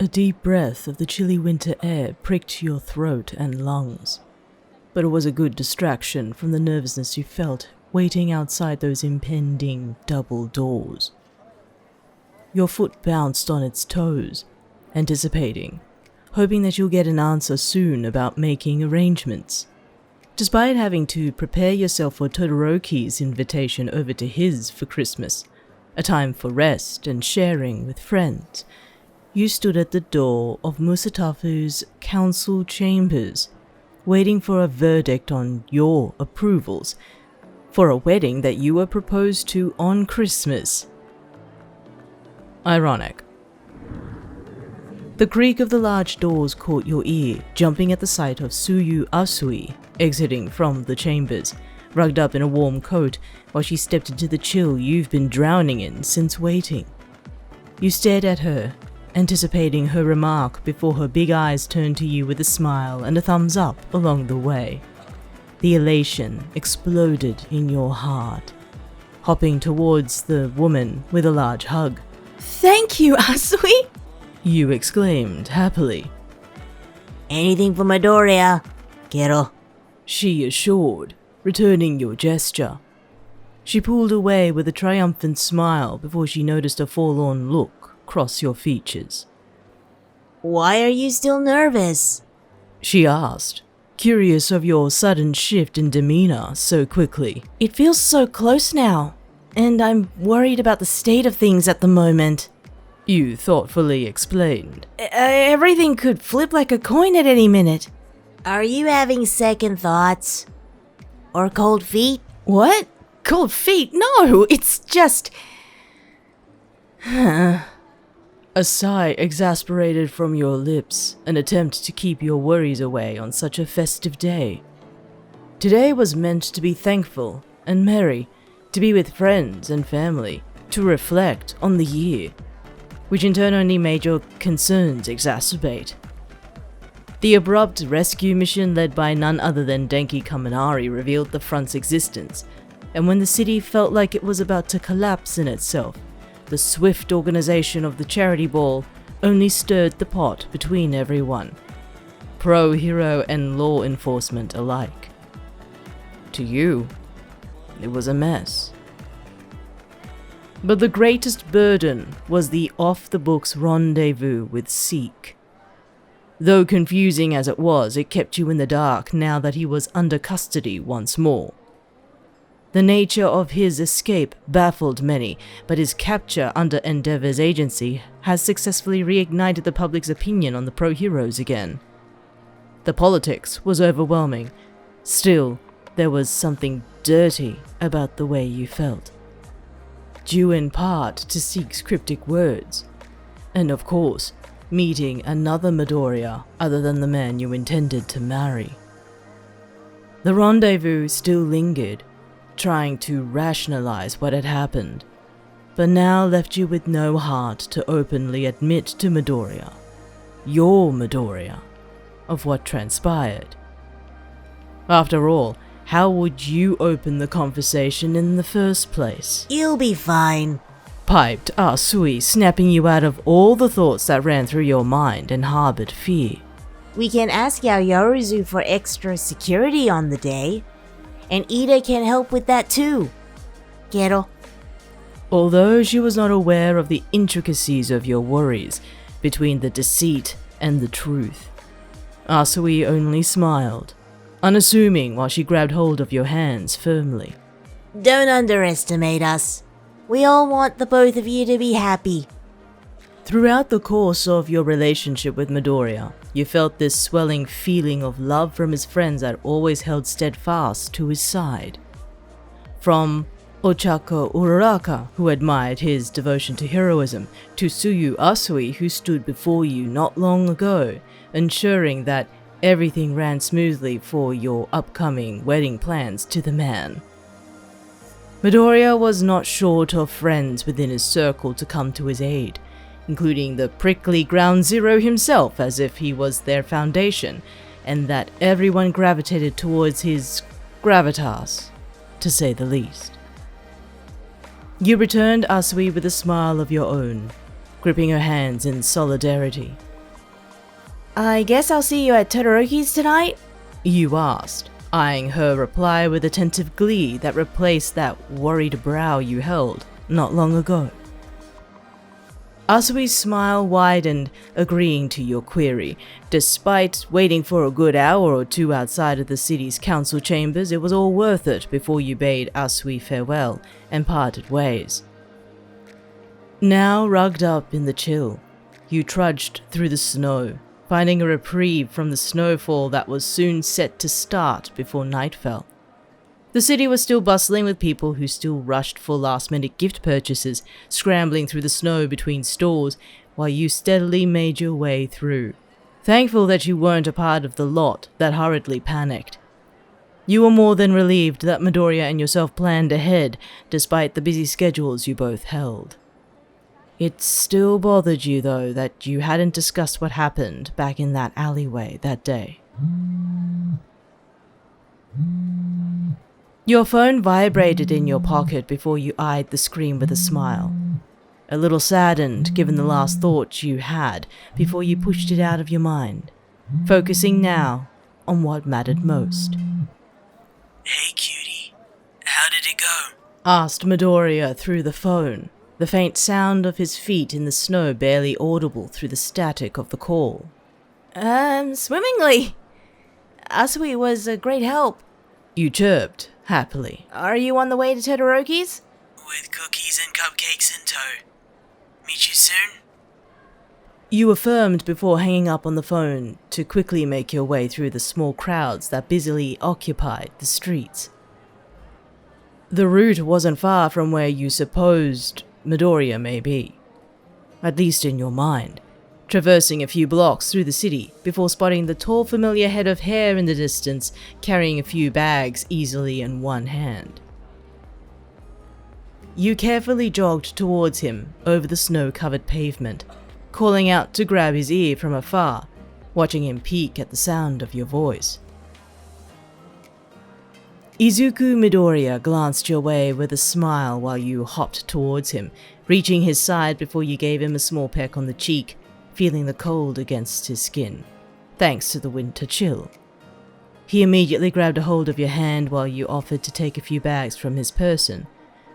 A deep breath of the chilly winter air pricked your throat and lungs, but it was a good distraction from the nervousness you felt waiting outside those impending double doors. Your foot bounced on its toes, anticipating, hoping that you'll get an answer soon about making arrangements. Despite having to prepare yourself for Todoroki's invitation over to his for Christmas, a time for rest and sharing with friends, you stood at the door of Musatafu's council chambers, waiting for a verdict on your approvals for a wedding that you were proposed to on Christmas. Ironic. The creak of the large doors caught your ear, jumping at the sight of Tsuyu Asui exiting from the chambers, rugged up in a warm coat while she stepped into the chill you've been drowning in since waiting. You stared at her, anticipating her remark before her big eyes turned to you with a smile and a thumbs up along the way. The elation exploded in your heart, hopping towards the woman with a large hug. "Thank you, Asui!" you exclaimed happily. "Anything for Midoriya, kiddo," she assured, returning your gesture. She pulled away with a triumphant smile before she noticed a forlorn look cross your features. "Why are you still nervous?" she asked, curious of your sudden shift in demeanor so quickly. "It feels so close now, and I'm worried about the state of things at the moment," you thoughtfully explained. Everything could flip like a coin at any minute." "Are you having second thoughts? Or cold feet?" "What? Cold feet? No, it's just..." A sigh exasperated from your lips, an attempt to keep your worries away on such a festive day. Today was meant to be thankful and merry, to be with friends and family, to reflect on the year, which in turn only made your concerns exacerbate. The abrupt rescue mission led by none other than Denki Kaminari revealed the front's existence, and when the city felt like it was about to collapse in itself, the swift organization of the charity ball only stirred the pot between everyone, pro-hero and law enforcement alike. To you, it was a mess. But the greatest burden was the off-the-books rendezvous with Seek. Though confusing as it was, it kept you in the dark now that he was under custody once more. The nature of his escape baffled many, but his capture under Endeavor's agency has successfully reignited the public's opinion on the pro-heroes again. The politics was overwhelming. Still, there was something dirty about the way you felt, due in part to Seek's cryptic words, and of course, meeting another Midoriya other than the man you intended to marry. The rendezvous still lingered, trying to rationalize what had happened, but now left you with no heart to openly admit to Midoriya, your Midoriya, of what transpired. After all, how would you open the conversation in the first place? "You'll be fine," piped Asui, snapping you out of all the thoughts that ran through your mind and harbored fear. "We can ask Yaoyorozu for extra security on the day. And Ida can help with that too, kiddo." Although she was not aware of the intricacies of your worries between the deceit and the truth, Asui only smiled, unassuming while she grabbed hold of your hands firmly. "Don't underestimate us. We all want the both of you to be happy." Throughout the course of your relationship with Midoriya, you felt this swelling feeling of love from his friends that always held steadfast to his side. From Ochako Uraraka, who admired his devotion to heroism, to Tsuyu Asui, who stood before you not long ago, ensuring that everything ran smoothly for your upcoming wedding plans to the man. Midoriya was not short of friends within his circle to come to his aid, including the prickly Ground Zero himself, as if he was their foundation, and that everyone gravitated towards his gravitas, to say the least. You returned Asui with a smile of your own, gripping her hands in solidarity, I guess I'll see you at Todoroki's tonight? You asked, eyeing her reply with attentive glee that replaced that worried brow you held not long ago. Asui's smile widened, agreeing to your query. Despite waiting for a good hour or two outside of the city's council chambers, it was all worth it before you bade Asui farewell and parted ways. Now rugged up in the chill, you trudged through the snow, finding a reprieve from the snowfall that was soon set to start before night fell. The city was still bustling with people who still rushed for last-minute gift purchases, scrambling through the snow between stores while you steadily made your way through, thankful that you weren't a part of the lot that hurriedly panicked. You were more than relieved that Midoriya and yourself planned ahead, despite the busy schedules you both held. It still bothered you, though, that you hadn't discussed what happened back in that alleyway that day. Your phone vibrated in your pocket before you eyed the screen with a smile. A little saddened given the last thought you had before you pushed it out of your mind, focusing now on what mattered most. Hey cutie, how did it go? Asked Midoriya through the phone, the faint sound of his feet in the snow barely audible through the static of the call. Swimmingly. Asui was a great help. You chirped, happily. Are you on the way to Todoroki's? With cookies and cupcakes in tow. Meet you soon? You affirmed before hanging up on the phone to quickly make your way through the small crowds that busily occupied the streets. The route wasn't far from where you supposed Midoriya may be, at least in your mind, traversing a few blocks through the city before spotting the tall familiar head of hair in the distance, carrying a few bags easily in one hand. You carefully jogged towards him over the snow-covered pavement, calling out to grab his ear from afar, watching him peek at the sound of your voice. Izuku Midoriya glanced your way with a smile while you hopped towards him, reaching his side before you gave him a small peck on the cheek, feeling the cold against his skin, thanks to the winter chill. He immediately grabbed a hold of your hand while you offered to take a few bags from his person,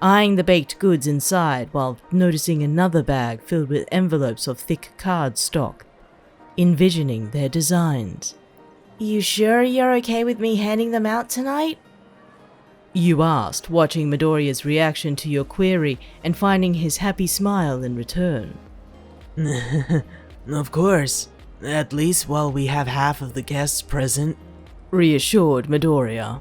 eyeing the baked goods inside while noticing another bag filled with envelopes of thick card stock, envisioning their designs. You sure you're okay with me handing them out tonight? You asked, watching Midoriya's reaction to your query and finding his happy smile in return. Of course. At least while we have half of the guests present. Reassured Midoriya.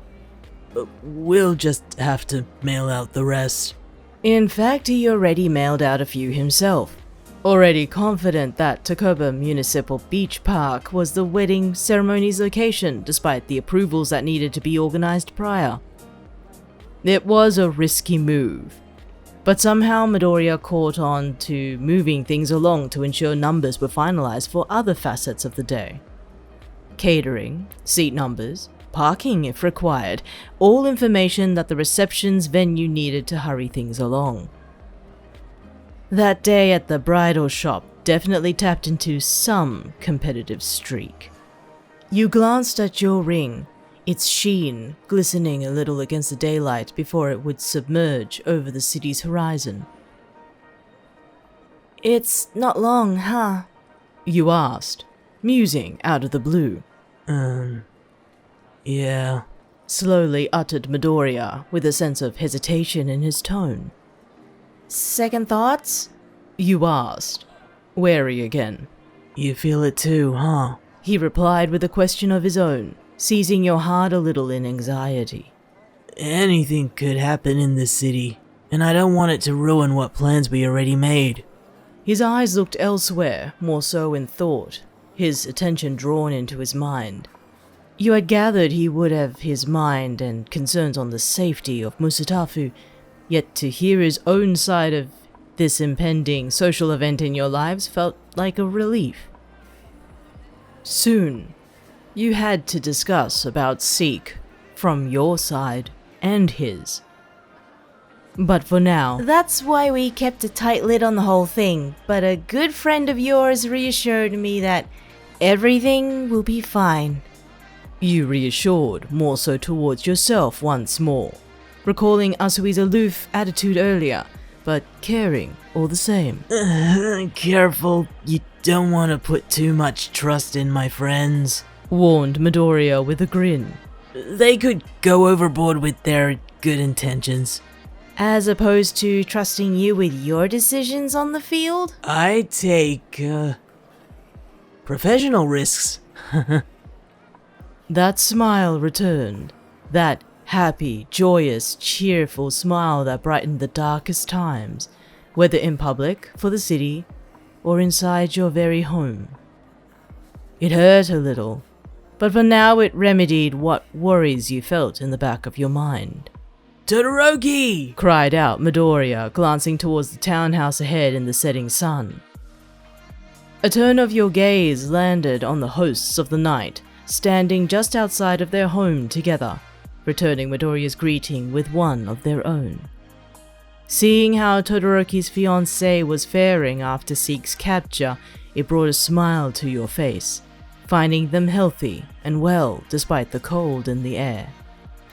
We'll just have to mail out the rest. In fact, he already mailed out a few himself, already confident that Takoba Municipal Beach Park was the wedding ceremony's location despite the approvals that needed to be organized prior. It was a risky move, but somehow Midoriya caught on to moving things along to ensure numbers were finalized for other facets of the day. Catering, seat numbers, parking if required, all information that the reception's venue needed to hurry things along. That day at the bridal shop definitely tapped into some competitive streak. You glanced at your ring, its sheen glistening a little against the daylight before it would submerge over the city's horizon. It's not long, huh? You asked, musing out of the blue. Yeah. Slowly uttered Midoriya with a sense of hesitation in his tone. Second thoughts? You asked, wary again. You feel it too, huh? He replied with a question of his own, seizing your heart a little in anxiety. Anything could happen in this city, and I don't want it to ruin what plans we already made. His eyes looked elsewhere, more so in thought, his attention drawn into his mind. You had gathered he would have his mind and concerns on the safety of Musutafu, yet to hear his own side of this impending social event in your lives felt like a relief. Soon, you had to discuss about Seek from your side and his. But for now, That's why we kept a tight lid on the whole thing, but a good friend of yours reassured me that Everything will be fine. You reassured, more so towards yourself once more, recalling Asui's aloof attitude earlier, but caring all the same. Careful, you don't want to put too much trust in my friends. Warned Midoriya with a grin. They could go overboard with their good intentions. As opposed to trusting you with your decisions on the field? I take, professional risks. That smile returned. That happy, joyous, cheerful smile that brightened the darkest times, whether in public, for the city, or inside your very home. It hurt a little, but for now it remedied what worries you felt in the back of your mind. Todoroki! Cried out Midoriya, glancing towards the townhouse ahead in the setting sun. A turn of your gaze landed on the hosts of the night, standing just outside of their home together, returning Midoriya's greeting with one of their own. Seeing how Todoroki's fiancée was faring after Seek's capture, it brought a smile to your face, finding them healthy and well despite the cold in the air.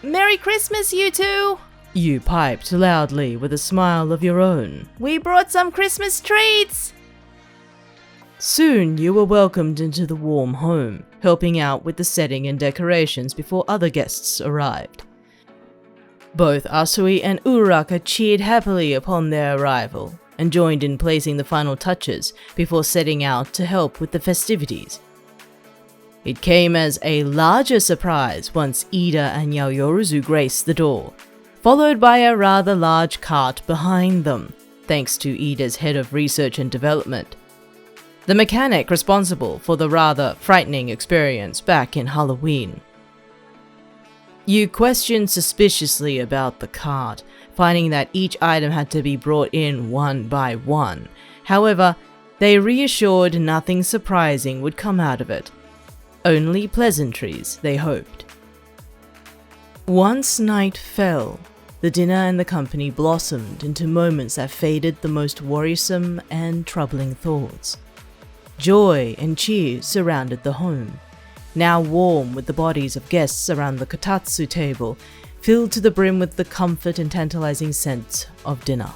Merry Christmas, you two! You piped loudly with a smile of your own. We brought some Christmas treats! Soon you were welcomed into the warm home, helping out with the setting and decorations before other guests arrived. Both Asui and Uraraka cheered happily upon their arrival, and joined in placing the final touches before setting out to help with the festivities. It came as a larger surprise once Ida and Yaoyorozu graced the door, followed by a rather large cart behind them, thanks to Ida's head of research and development, the mechanic responsible for the rather frightening experience back in Halloween. You questioned suspiciously about the cart, finding that each item had to be brought in one by one. However, they reassured nothing surprising would come out of it. Only pleasantries, they hoped. Once night fell, the dinner and the company blossomed into moments that faded the most worrisome and troubling thoughts. Joy and cheer surrounded the home, now warm with the bodies of guests around the kotatsu table, filled to the brim with the comfort and tantalizing scent of dinner.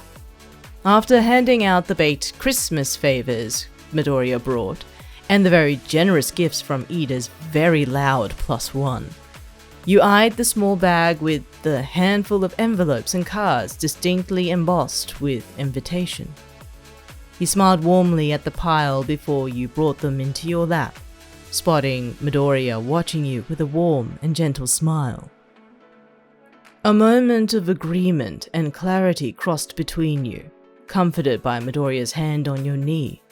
After handing out the baked Christmas favors Midoriya brought, and the very generous gifts from Ida's very loud +1, you eyed the small bag with the handful of envelopes and cards distinctly embossed with invitation. You smiled warmly at the pile before you brought them into your lap, spotting Midoriya watching you with a warm and gentle smile. A moment of agreement and clarity crossed between you, comforted by Midoriya's hand on your knee.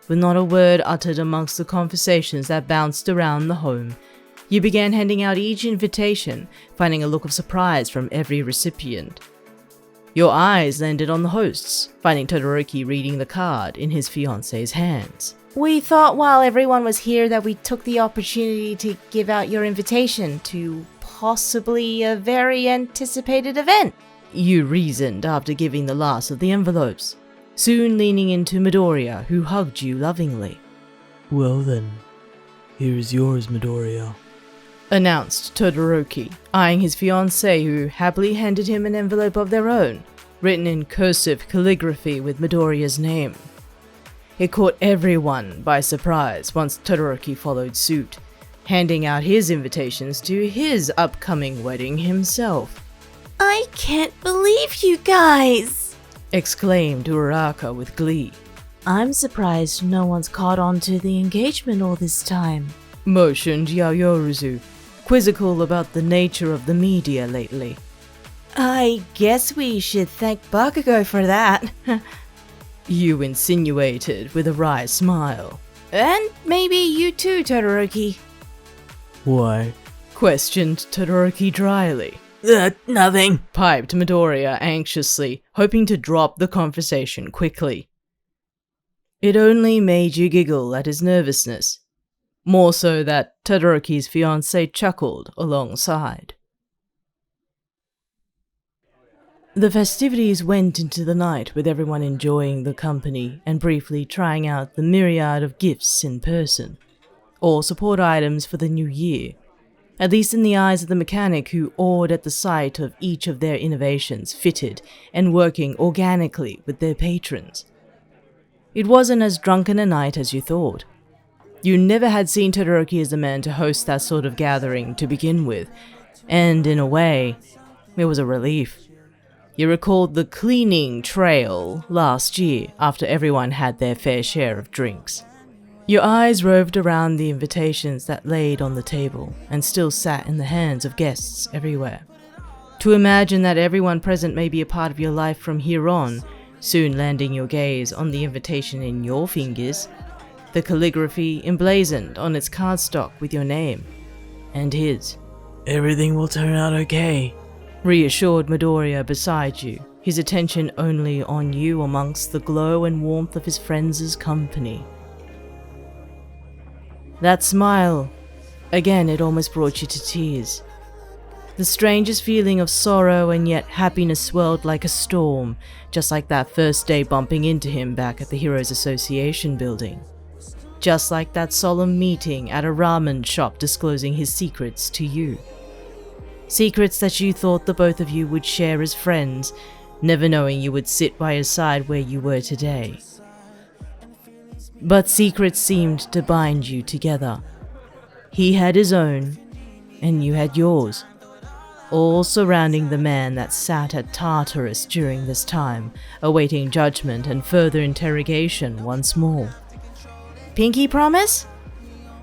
With not a word uttered amongst the conversations that bounced around the home, you began handing out each invitation, finding a look of surprise from every recipient. Your eyes landed on the hosts, finding Todoroki reading the card in his fiancée's hands. We thought while everyone was here that we took the opportunity to give out your invitation to possibly a very anticipated event. You reasoned after giving the last of the envelopes, soon leaning into Midoriya, who hugged you lovingly. Well then, here is yours, Midoriya, announced Todoroki, eyeing his fiancée, who happily handed him an envelope of their own, written in cursive calligraphy with Midoriya's name. It caught everyone by surprise once Todoroki followed suit, handing out his invitations to his upcoming wedding himself. I can't believe you guys! Exclaimed Uraraka with glee. I'm surprised no one's caught on to the engagement all this time. Motioned Yaoyorozu, quizzical about the nature of the media lately. I guess we should thank Bakugo for that. You insinuated with a wry smile. And maybe you too, Todoroki. Why? Questioned Todoroki dryly. Nothing, piped Midoriya anxiously, hoping to drop the conversation quickly. It only made you giggle at his nervousness, more so that Todoroki's fiancée chuckled alongside. The festivities went into the night with everyone enjoying the company and briefly trying out the myriad of gifts in person. or support items for the new year, at least in the eyes of the mechanic who awed at the sight of each of their innovations fitted and working organically with their patrons. It wasn't as drunken a night as you thought. You never had seen Todoroki as the man to host that sort of gathering to begin with, and in a way, it was a relief. You recalled the cleaning trail last year after everyone had their fair share of drinks. Your eyes roved around the invitations that laid on the table and still sat in the hands of guests everywhere. To imagine that everyone present may be a part of your life from here on, soon landing your gaze on the invitation in your fingers, the calligraphy emblazoned on its cardstock with your name and his. Everything will turn out okay, reassured Midoriya beside you, his attention only on you amongst the glow and warmth of his friends' company. That smile, again it almost brought you to tears. The strangest feeling of sorrow and yet happiness swelled like a storm, just like that first day bumping into him back at the Heroes Association building. Just like that solemn meeting at a ramen shop disclosing his secrets to you. Secrets that you thought the both of you would share as friends, never knowing you would sit by his side where you were today. But secrets seemed to bind you together. He had his own, and you had yours, all surrounding the man that sat at Tartarus during this time, awaiting judgment and further interrogation once more. Pinky promise?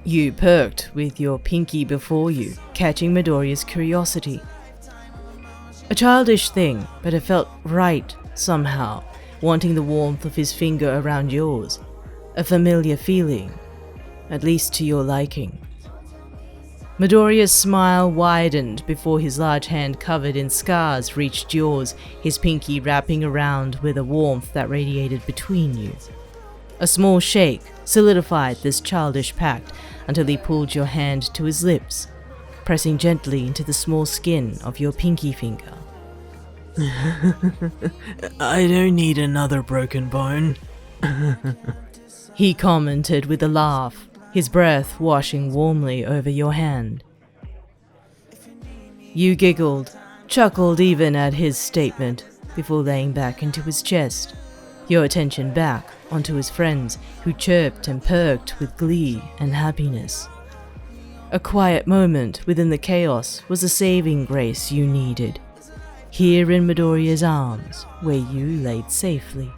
You perked with your pinky before you, catching Midoriya's curiosity. A childish thing, but it felt right somehow, wanting the warmth of his finger around yours. A familiar feeling, at least to your liking. Midoriya's smile widened before his large hand covered in scars reached yours, his pinky wrapping around with a warmth that radiated between you. A small shake solidified this childish pact until he pulled your hand to his lips, pressing gently into the small skin of your pinky finger. I don't need another broken bone. He commented with a laugh, his breath washing warmly over your hand. You giggled, chuckled even at his statement, before laying back into his chest, your attention back onto his friends who chirped and perked with glee and happiness. A quiet moment within the chaos was the saving grace you needed, here in Midoriya's arms where you laid safely.